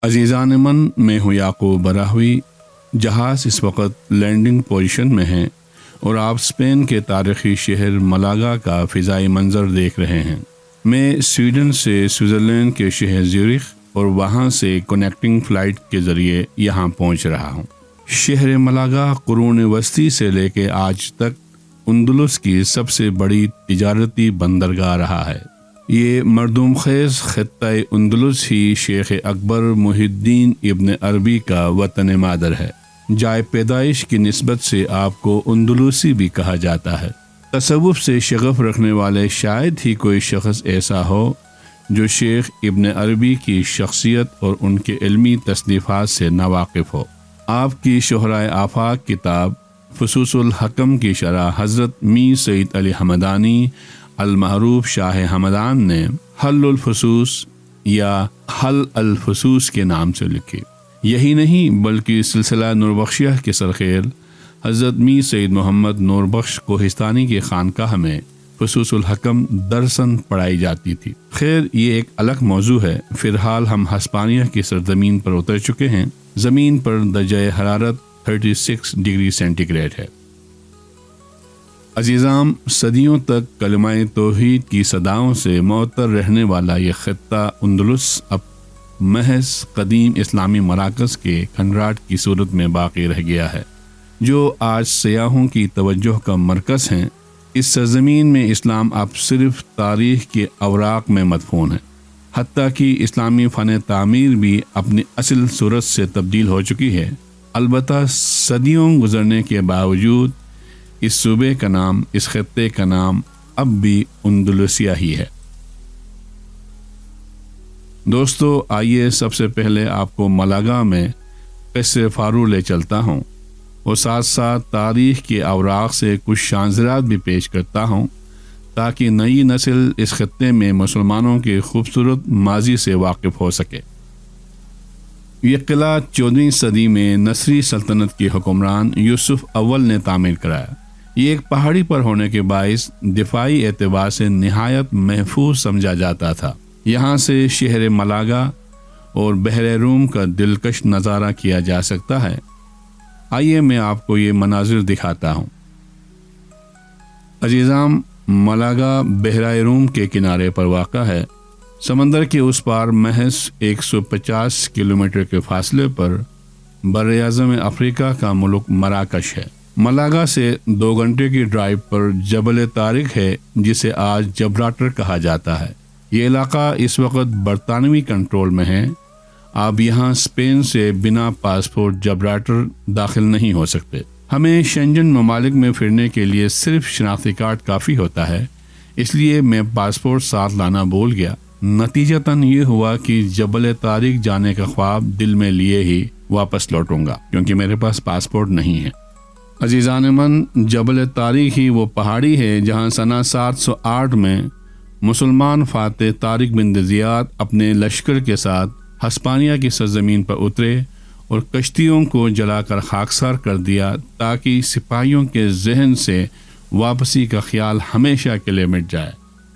عزیزان من، میں ہوں یعقوب براہوی۔ جہاز اس وقت لینڈنگ پوزیشن میں ہے اور آپ اسپین کے تاریخی شہر ملاگا کا فضائی منظر دیکھ رہے ہیں۔ میں سویڈن سے سوئٹزرلینڈ کے شہر زیورخ اور وہاں سے کنیکٹنگ فلائٹ کے ذریعے یہاں پہنچ رہا ہوں۔ شہر ملاگا قرون وسطی سے لے کے آج تک اندلس کی سب سے بڑی تجارتی بندرگاہ رہا ہے۔ یہ مردم خیز خطہ اندلس ہی شیخ اکبر محی الدین ابن عربی کا وطن مادر ہے۔ جائے پیدائش کی نسبت سے آپ کو اندلسی بھی کہا جاتا ہے۔ تصوف سے شغف رکھنے والے شاید ہی کوئی شخص ایسا ہو جو شیخ ابن عربی کی شخصیت اور ان کے علمی تصنیفات سے ناواقف ہو۔ آپ کی شہرائے آفاق کتاب فصوص الحکم کی شرح حضرت می سید علی حمدانی المعروف شاہ حمدان نے حل الفصوص یا حل الفصوص کے نام سے لکھی۔ یہی نہیں بلکہ سلسلہ نوربخشیہ کے سرخیل حضرت می سید محمد نوربخش کوہستانی کی خانقاہ میں فصوص الحکم درسن پڑھائی جاتی تھی۔ خیر، یہ ایک الگ موضوع ہے۔ فی الحال ہم ہسپانیہ کی سرزمین پر اتر چکے ہیں۔ زمین پر درجہ حرارت 36 ڈگری سینٹی گریڈ ہے۔ عزیزام، صدیوں تک کلمہ توحید کی صداؤں سے معطر رہنے والا یہ خطہ اندلس اب محض قدیم اسلامی مراکز کے کھنڈرات کی صورت میں باقی رہ گیا ہے، جو آج سیاحوں کی توجہ کا مرکز ہیں۔ اس سرزمین میں اسلام اب صرف تاریخ کے اوراق میں مدفون ہے، حتیٰ کہ اسلامی فن تعمیر بھی اپنی اصل صورت سے تبدیل ہو چکی ہے۔ البتہ صدیوں گزرنے کے باوجود اس صوبے کا نام، اس خطے کا نام اب بھی اندلسیہ ہی ہے۔ دوستو، آئیے سب سے پہلے آپ کو ملاگا میں قصہ فارو لے چلتا ہوں اور ساتھ ساتھ تاریخ کے اوراق سے کچھ شانزرات بھی پیش کرتا ہوں تاکہ نئی نسل اس خطے میں مسلمانوں کے خوبصورت ماضی سے واقف ہو سکے۔ یہ قلعہ 14ویں صدی میں نصری سلطنت کے حکمران یوسف اول نے تعمیر کرایا۔ یہ ایک پہاڑی پر ہونے کے باعث دفاعی اعتبار سے نہایت محفوظ سمجھا جاتا تھا۔ یہاں سے شہر ملاگا اور بحر روم کا دلکش نظارہ کیا جا سکتا ہے۔ آئیے میں آپ کو یہ مناظر دکھاتا ہوں۔ عزیزام، ملاگا بحر روم کے کنارے پر واقع ہے۔ سمندر کے اس پار محض 150 کلومیٹر کے فاصلے پر براعظم افریقہ کا ملک مراکش ہے۔ ملاگا سے 2 گھنٹے کی ڈرائیو پر جبل طارق ہے، جسے آج جبراٹر کہا جاتا ہے۔ یہ علاقہ اس وقت برطانوی کنٹرول میں ہے۔ آپ یہاں اسپین سے بنا پاسپورٹ جبراٹر داخل نہیں ہو سکتے۔ ہمیں شنجن ممالک میں پھرنے کے لیے صرف شناختی کارڈ کافی ہوتا ہے، اس لیے میں پاسپورٹ ساتھ لانا بھول گیا۔ نتیجتاً یہ ہوا کہ جبل طارق جانے کا خواب دل میں لیے ہی واپس لوٹوں گا، کیونکہ میرے پاس پاسپورٹ نہیں ہے۔ عزیزان من، جبل طارق ہی وہ پہاڑی ہے جہاں سنہ 708 میں مسلمان فاتح طارق بن زیاد اپنے لشکر کے ساتھ ہسپانیہ کی سرزمین پر اترے اور کشتیوں کو جلا کر خاکسار کر دیا تاکہ سپاہیوں کے ذہن سے واپسی کا خیال ہمیشہ کے لیے مٹ جائے۔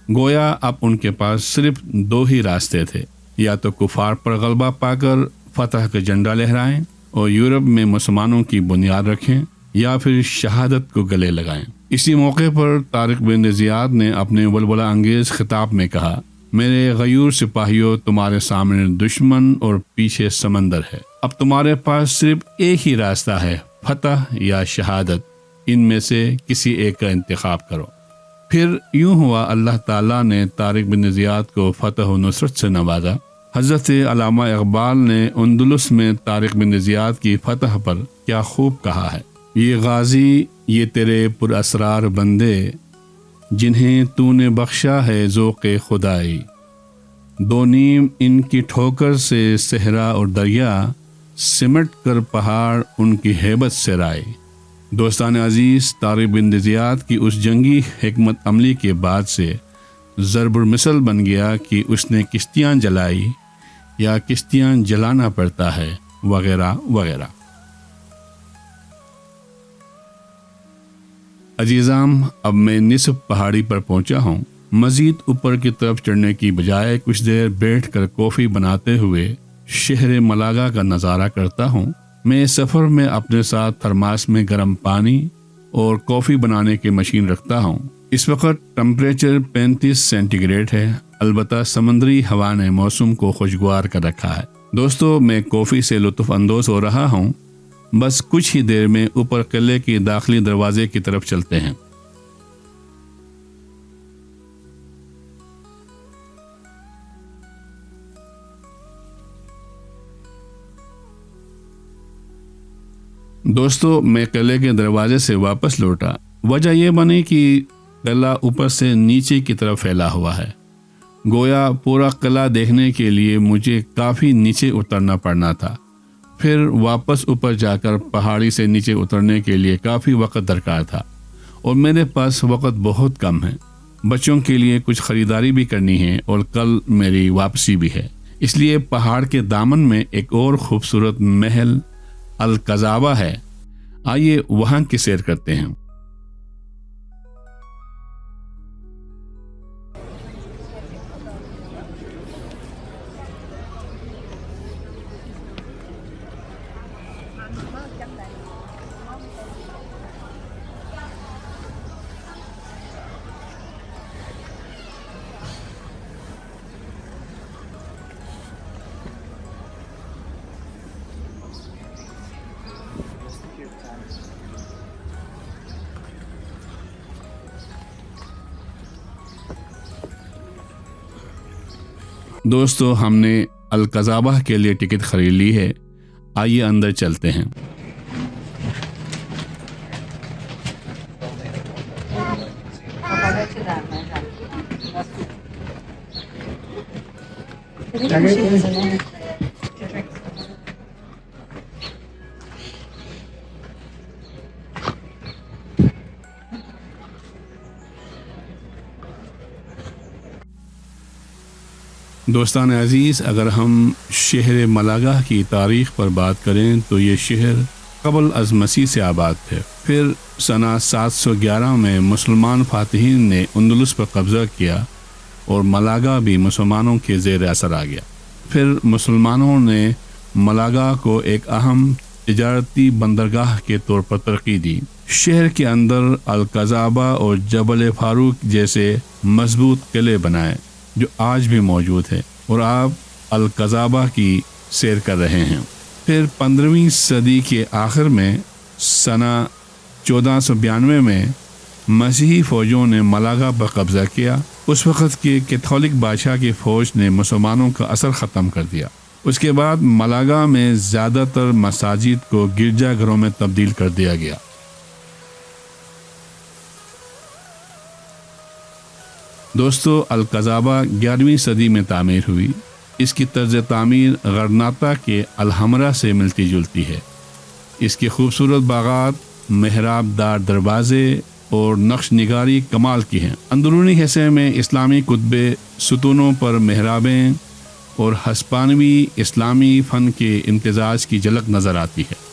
گویا اب ان کے پاس صرف 2 ہی راستے تھے، یا تو کفار پر غلبہ پا کر فتح کا جھنڈا لہرائیں اور یورپ میں مسلمانوں کی بنیاد رکھیں، یا پھر شہادت کو گلے لگائیں۔ اسی موقع پر طارق بن زیاد نے اپنے ولولہ انگیز خطاب میں کہا، میرے غیور سپاہیوں، تمہارے سامنے دشمن اور پیچھے سمندر ہے۔ اب تمہارے پاس صرف ایک ہی راستہ ہے، فتح یا شہادت۔ ان میں سے کسی ایک کا انتخاب کرو۔ پھر یوں ہوا، اللہ تعالیٰ نے طارق بن زیاد کو فتح و نصرت سے نوازا۔ حضرت علامہ اقبال نے اندلس میں طارق بن زیاد کی فتح پر کیا خوب کہا ہے، یہ غازی، یہ تیرے پر اسرار بندے، جنہیں تو نے بخشا ہے ذوق خدائی، 2 نیم ان کی ٹھوکر سے صحرا اور دریا، سمٹ کر پہاڑ ان کی ہیبت سے رائے۔ دوستان عزیز، طارق بن زیاد کی اس جنگی حکمت عملی کے بعد سے ضرب المثل بن گیا کہ اس نے کشتیاں جلائی یا کشتیاں جلانا پڑتا ہے، وغیرہ وغیرہ۔ عزیزام، اب میں نصف پہاڑی پر پہنچا ہوں۔ مزید اوپر کی طرف چڑھنے کی بجائے کچھ دیر بیٹھ کر کافی بناتے ہوئے شہر ملاگا کا نظارہ کرتا ہوں، میں سفر میں اپنے ساتھ تھرماس میں گرم پانی اور کافی بنانے کی مشین رکھتا ہوں۔ اس وقت ٹمپریچر 35 سینٹی گریڈ ہے، البتہ سمندری ہوا نے موسم کو خوشگوار کر رکھا ہے۔ دوستو، میں کافی سے لطف اندوز ہو رہا ہوں۔ بس کچھ ہی دیر میں اوپر قلعے کے داخلی دروازے کی طرف چلتے ہیں۔ دوستو، میں قلعے کے دروازے سے واپس لوٹا۔ وجہ یہ بنی کہ قلعہ اوپر سے نیچے کی طرف پھیلا ہوا ہے، گویا پورا قلعہ دیکھنے کے لیے مجھے کافی نیچے اترنا پڑنا تھا۔ پھر واپس اوپر جا کر پہاڑی سے نیچے اترنے کے لیے کافی وقت درکار تھا، اور میرے پاس وقت بہت کم ہے۔ بچوں کے لیے کچھ خریداری بھی کرنی ہے اور کل میری واپسی بھی ہے، اس لیے پہاڑ کے دامن میں ایک اور خوبصورت محل القذابہ ہے۔ آئیے وہاں کی سیر کرتے ہیں۔ دوستو، ہم نے القذابہ کے لیے ٹکٹ خرید لی ہے، آئیے اندر چلتے ہیں۔ دوستان عزیز، اگر ہم شہر ملاگا کی تاریخ پر بات کریں تو یہ شہر قبل از مسیح سے آباد تھے۔ پھر سنہ 711 میں مسلمان فاتحین نے اندلس پر قبضہ کیا اور ملاگا بھی مسلمانوں کے زیر اثر آ گیا۔ پھر مسلمانوں نے ملاگا کو ایک اہم تجارتی بندرگاہ کے طور پر ترقی دی۔ شہر کے اندر القذابہ اور جبل فاروق جیسے مضبوط قلعے بنائے جو آج بھی موجود ہے، اور آپ القذابہ کی سیر کر رہے ہیں۔ پھر 15ویں صدی کے آخر میں سنہ 1492 میں مسیحی فوجوں نے ملاگا پر قبضہ کیا۔ اس وقت کے کیتھولک بادشاہ کی فوج نے مسلمانوں کا اثر ختم کر دیا۔ اس کے بعد ملاگا میں زیادہ تر مساجد کو گرجا گھروں میں تبدیل کر دیا گیا۔ دوستو، القذابہ 11ویں صدی میں تعمیر ہوئی۔ اس کی طرز تعمیر غرناطہ کے الحمرا سے ملتی جلتی ہے۔ اس کے خوبصورت باغات، محراب دار دروازے اور نقش نگاری کمال کی ہیں۔ اندرونی حصے میں اسلامی کتبے، ستونوں پر محرابیں اور ہسپانوی اسلامی فن کے امتزاج کی جھلک نظر آتی ہے۔